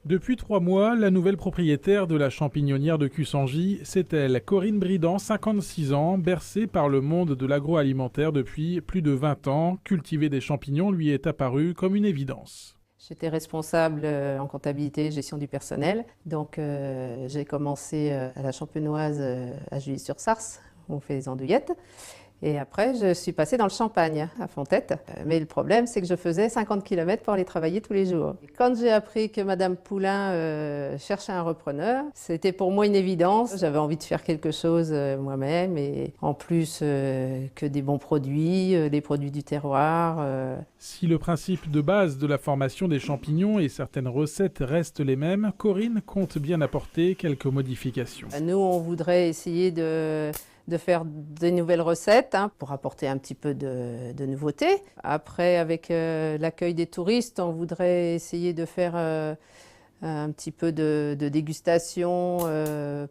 Depuis 3 mois, la nouvelle propriétaire de la champignonnière de Cussangy, c'est elle, Corinne Bridan, 56 ans, bercée par le monde de l'agroalimentaire depuis plus de 20 ans. Cultiver des champignons lui est apparu comme une évidence. J'étais responsable en comptabilité et gestion du personnel. Donc j'ai commencé à la Champenoise à Juilly-sur-Sarthe, où on fait les andouillettes. Et après, je suis passée dans le Champagne, à Fontette. Mais le problème, c'est que je faisais 50 km pour aller travailler tous les jours. Et quand j'ai appris que Madame Poulain cherchait un repreneur, c'était pour moi une évidence. J'avais envie de faire quelque chose moi-même et en plus que des bons produits, les produits du terroir. Si le principe de base de la formation des champignons et certaines recettes restent les mêmes, Corinne compte bien apporter quelques modifications. Nous, on voudrait essayer de faire des nouvelles recettes pour apporter un petit peu de nouveauté. Après, avec l'accueil des touristes, on voudrait essayer de faire un petit peu de dégustation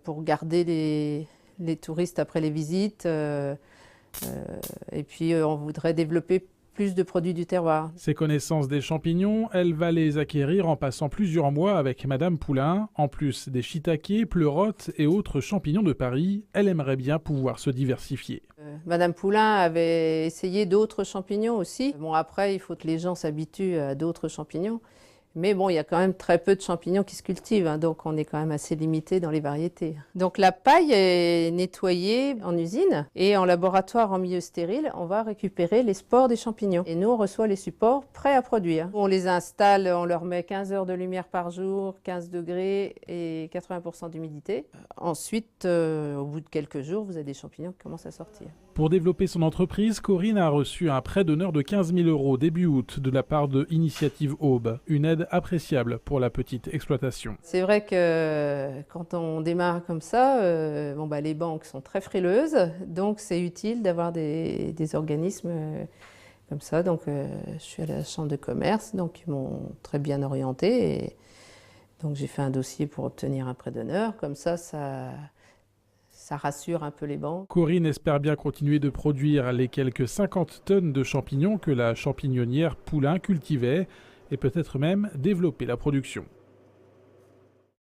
pour garder les touristes après les visites. Et puis, on voudrait développer plus de produits du terroir. Ses connaissances des champignons, elle va les acquérir en passant plusieurs mois avec Madame Poulain. En plus des shiitakes, pleurotes et autres champignons de Paris, elle aimerait bien pouvoir se diversifier. Madame Poulain avait essayé d'autres champignons aussi. Bon, après, il faut que les gens s'habituent à d'autres champignons. Mais bon, il y a quand même très peu de champignons qui se cultivent, donc on est quand même assez limité dans les variétés. Donc la paille est nettoyée en usine et en laboratoire en milieu stérile, on va récupérer les spores des champignons. Et nous, on reçoit les supports prêts à produire. On les installe, on leur met 15 heures de lumière par jour, 15 degrés et 80% d'humidité. Ensuite, au bout de quelques jours, vous avez des champignons qui commencent à sortir. Pour développer son entreprise, Corinne a reçu un prêt d'honneur de 15 000 € début août de la part de Initiative Aube, une aide appréciable pour la petite exploitation. C'est vrai que quand on démarre comme ça, les banques sont très frileuses, donc c'est utile d'avoir des organismes comme ça. Donc je suis à la chambre de commerce, donc ils m'ont très bien orientée. Et donc j'ai fait un dossier pour obtenir un prêt d'honneur, comme ça rassure un peu les banques. Corinne espère bien continuer de produire les quelques 50 tonnes de champignons que la champignonnière Poulain cultivait et peut-être même développer la production.